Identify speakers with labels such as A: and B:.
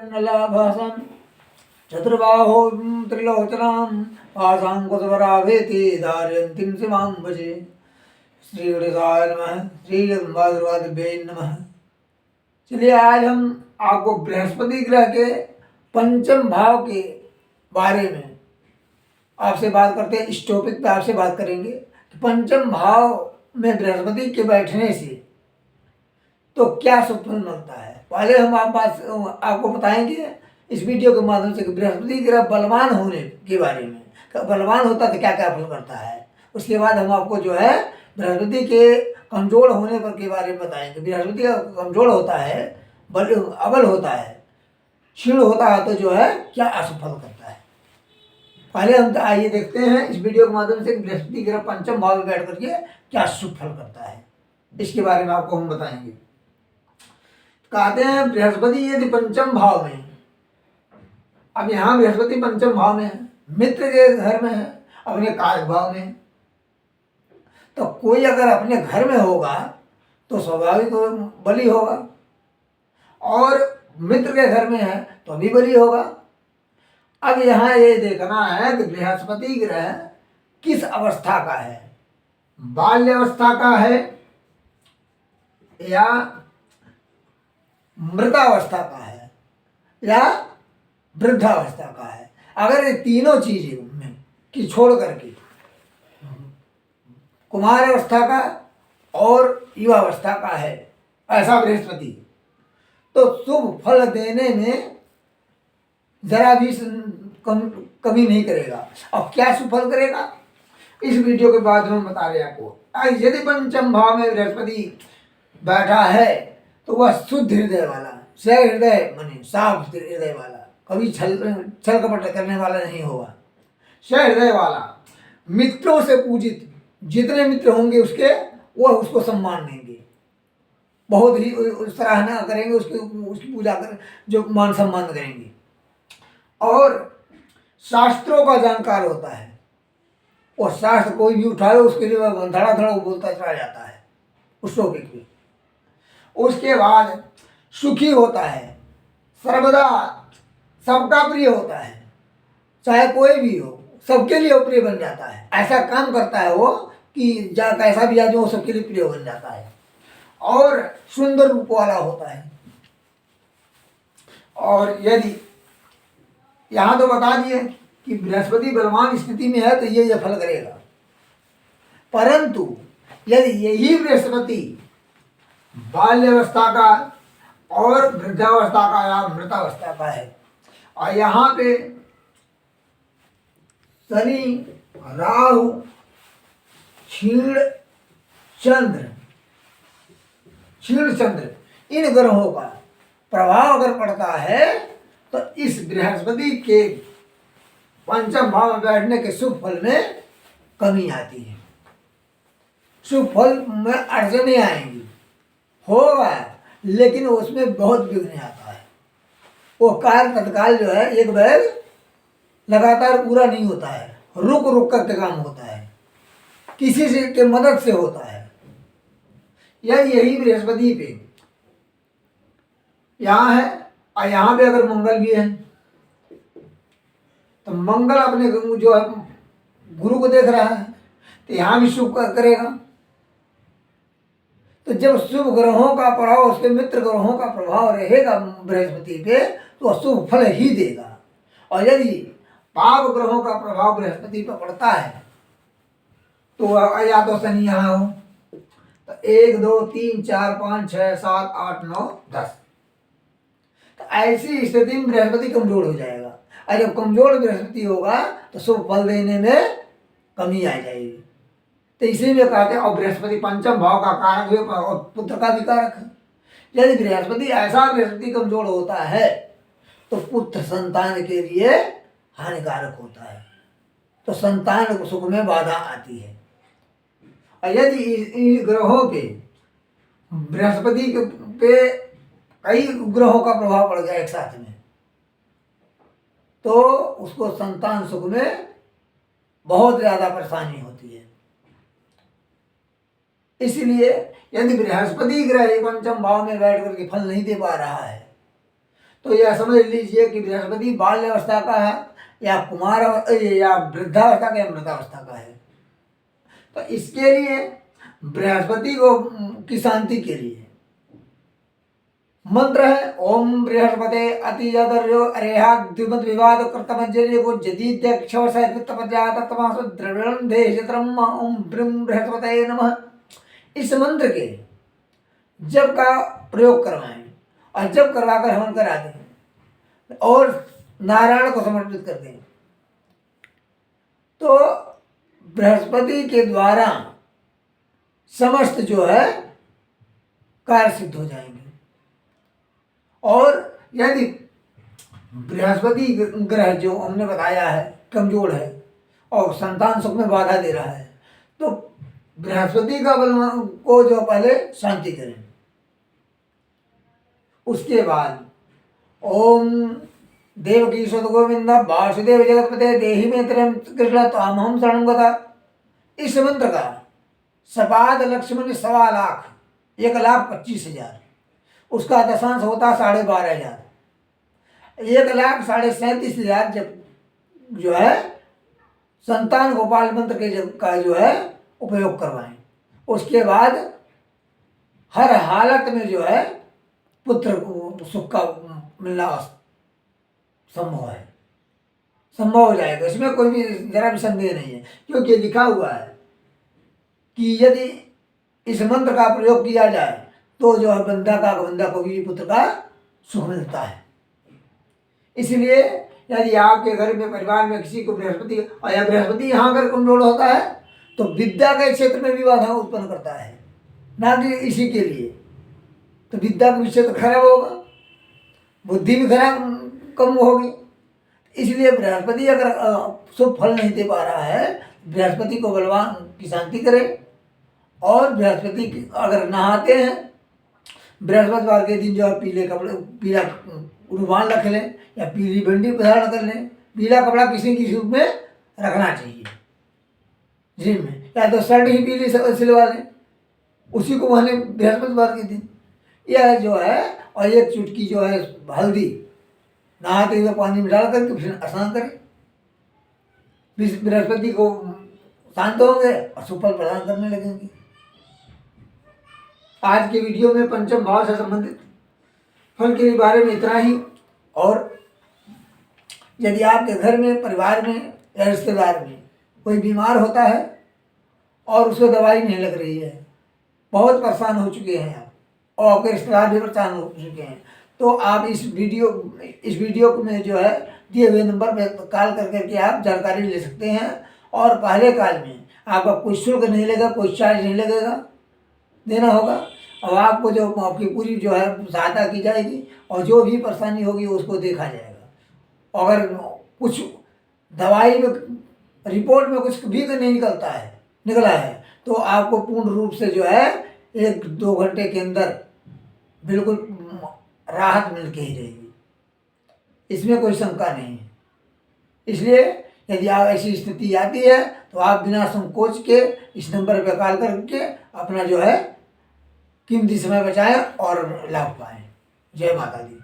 A: कर्णलाभासं चतुर्बाहो त्रिलोचनां पाशाङ्कुशवराभेति धारयन्तीं शिवां भजे। श्री गणेशाय नमः। श्री जगन्मातृदेव्यै नमः। चलिए आज हम आपको बृहस्पति ग्रह के पंचम भाव के बारे में आपसे बात करते हैं। इस टॉपिक पे आपसे बात करेंगे कि पंचम भाव में बृहस्पति के बैठने से तो क्या शुभ फल मिलता है। पहले हम आपको बताएंगे इस वीडियो के माध्यम से कि बृहस्पति ग्रह बलवान होने के बारे में, बलवान होता तो क्या क्या फल करता है। उसके बाद हम आपको जो है बृहस्पति के कमजोर होने पर के बारे में बताएंगे। बृहस्पति का कमजोर होता है, अबल होता है, क्षीण होता है तो जो है क्या अशुभ फल करता है। पहले हम आइए देखते हैं इस वीडियो के माध्यम से बृहस्पति ग्रह पंचम भाव में बैठ करके क्या शुभ फल करता है, इसके बारे में आपको हम बताएंगे। कहते हैं बृहस्पति यदि पंचम भाव में, अब यहाँ बृहस्पति पंचम भाव में है, मित्र के घर में है, अपने कारक भाव में, तो कोई अगर अपने घर में होगा तो स्वाभाविक बली होगा, और मित्र के घर में है तो भी बली होगा। अब यहाँ ये देखना है कि बृहस्पति ग्रह किस अवस्था का है, बाल्य अवस्था का है या मृतावस्था का है या वृद्धावस्था का है। अगर ये तीनों चीजें की छोड़ करके कुमार अवस्था का और युवावस्था का है ऐसा बृहस्पति, तो शुभ फल देने में जरा भी कमी नहीं करेगा। अब क्या शुभ फल करेगा इस वीडियो के बाद हम बता रहे हैं आपको। यदि पंचम भाव में बृहस्पति बैठा है तो वह शुद्ध हृदय वाला, हृदय माने साफ हृदय वाला, कभी छल कपट करने वाला नहीं होगा, हृदय वाला, मित्रों से पूजित, जितने मित्र होंगे उसके वह उसको सम्मान देंगे, बहुत ही सराहना करेंगे, उसकी पूजा कर जो मान सम्मान करेंगे। और शास्त्रों का जानकार होता है, और शास्त्र कोई भी उठाए उसके लिए वह धड़ा धड़ा बोलता चला जाता है उस टॉपिक में। उसके बाद सुखी होता है, सर्वदा सबका प्रिय होता है, चाहे कोई भी हो सबके लिए प्रिय बन जाता है। ऐसा काम करता है वो कि कैसा भी आदमी वो सबके लिए प्रिय बन जाता है। और सुंदर रूप वाला होता है। और यदि यहाँ तो बता दिए कि बृहस्पति बलवान स्थिति में है तो ये फल करेगा, परंतु यदि यही बृहस्पति बाल्यावस्था का और वृद्धावस्था का या मृतावस्था का है, और यहाँ पे शनि, राहु, क्षीण चंद्र इन ग्रहों का प्रभाव अगर पड़ता है तो इस बृहस्पति के पंचम भाव में बैठने के शुभ फल में कमी आती है। शुभ फल में अड़चने आएंगी, होगा लेकिन उसमें बहुत विघ्न आता है। वो कार्य तत्काल जो है एक बैग लगातार पूरा नहीं होता है, रुक रुक करके काम होता है, किसी से के मदद से होता है। यही बृहस्पति पे यहाँ है, और यहाँ पे अगर मंगल भी है तो मंगल अपने जो है गुरु को देख रहा है तो यहाँ भी शुभ करेगा। तो जब शुभ ग्रहों का प्रभाव, उसके मित्र ग्रहों का प्रभाव रहेगा बृहस्पति पे तो शुभ फल ही देगा। और यदि पाप ग्रहों का प्रभाव बृहस्पति पर पड़ता है तो या तो शनि यहाँ हो तो 1 2 3 4 5 6 7 8 9 10, तो ऐसी स्थिति में बृहस्पति कमजोर हो जाएगा। और जब कमजोर बृहस्पति होगा तो शुभ फल देने में कमी आ जाएगी। तो इसीलिए कहते हैं, और बृहस्पति पंचम भाव का कारक है और पुत्र का भी कारक है। यदि बृहस्पति ऐसा बृहस्पति कमजोर होता है तो पुत्र संतान के लिए हानिकारक होता है, तो संतान सुख में बाधा आती है। और यदि इन ग्रहों पे बृहस्पति पे कई ग्रहों का प्रभाव पड़ गया एक साथ में तो उसको संतान सुख में बहुत ज्यादा परेशानी होती है। इसलिए यदि बृहस्पति ग्रह पंचम भाव में बैठ करके फल नहीं दे पा रहा है तो यह समझ लीजिए कि बृहस्पति बाल्यावस्था का है या कुमार या वृद्धावस्था का या मृतावस्था का है। तो इसके लिए बृहस्पति को की शांति के लिए मंत्र है ओम बृहस्पते अतिजदर्यो अरेहाद्युमत विवाद कृतमज्जर्य को जदीद्यक्षवसतपजाततमासु द्रविणं देशत्रम ओम ब्रह्म बृहस्पते नमः। इस मंत्र के जब का प्रयोग करवाएं और जब करवाकर हवन करा दें और नारायण को समर्पित कर दें तो बृहस्पति के द्वारा समस्त जो है कार्य सिद्ध हो जाएंगे। और यदि बृहस्पति ग्रह जो हमने बताया है कमजोर है और संतान सुख में बाधा दे रहा है तो बृहस्पति का बल को जो पहले शांति करें। उसके बाद ओम देवकी सुत गोविंद वासुदेव जगतपते देहि में त्रयं कृष्ण त्वामहं शरणं गता। इस मंत्र का सपाद लक्ष्मण 1.25 लाख 1,25,000 उसका दशांश होता 12,500 1,37,500 जब जो है संतान गोपाल मंत्र के का जो है उपयोग करवाएं। उसके बाद हर हालत में जो है पुत्र को सुख का मिलना संभव है, संभव हो जाएगा। इसमें कोई भी जरा भी संदेह नहीं है क्योंकि लिखा हुआ है कि यदि इस मंत्र का प्रयोग किया जाए तो जो है बंदा को भी पुत्र का सुख मिलता है। इसलिए यदि आपके घर में परिवार में किसी को बृहस्पति और या बृहस्पति यहाँ अगर कमजोर होता है तो विद्या के क्षेत्र में भी बाधा उत्पन्न करता है, ना कि इसी के लिए। तो विद्या का विषय तो खराब होगा, बुद्धि भी खराब कम होगी। इसलिए बृहस्पति अगर शुभ फल नहीं दे पा रहा है बृहस्पति को बलवान की शांति करें। और बृहस्पति अगर नहाते हैं बृहस्पतिवार के दिन जो है पीले कपड़े पीला रुमाल रख लें या पीली बंडी धारण कर लें। पीला कपड़ा किसी किसी रूप में रखना चाहिए जिम में, या तो शर्ट ही पीली सिलवा लें उसी को पहने बृहस्पतिवार के दिन। यह जो है और एक चुटकी जो है हल्दी नहाते हुए पानी में डाल करके फिर स्नान करें। बृहस्पति को शांत होंगे और सुफल प्रदान करने लगेंगे। आज के वीडियो में पंचम भाव से संबंधित फल के बारे में इतना ही। और यदि आपके घर में परिवार में या रिश्तेदार में कोई बीमार होता है और उसको दवाई नहीं लग रही है, बहुत परेशान हो चुके हैं आप और आपके रिश्तेदार भी परेशान हो चुके हैं, तो आप इस वीडियो में जो है दिए हुए नंबर पर कॉल करके आप जानकारी ले सकते हैं। और पहले काल में आपका कोई शुल्क नहीं लगेगा, कोई चार्ज नहीं लगेगा, देना होगा और आपको जो आपकी पूरी जो है सहायता की जाएगी और जो भी परेशानी होगी उसको देखा जाएगा। अगर कुछ दवाई में रिपोर्ट में कुछ भी नहीं निकला है तो आपको पूर्ण रूप से जो है 1-2 घंटे के अंदर बिल्कुल राहत मिल के ही रहेगी, इसमें कोई शंका नहीं है। इसलिए यदि आप ऐसी स्थिति आती है तो आप बिना संकोच के इस नंबर पर कॉल करके अपना जो है कीमती समय बचाएं और लाभ पाएं। जय माता दी।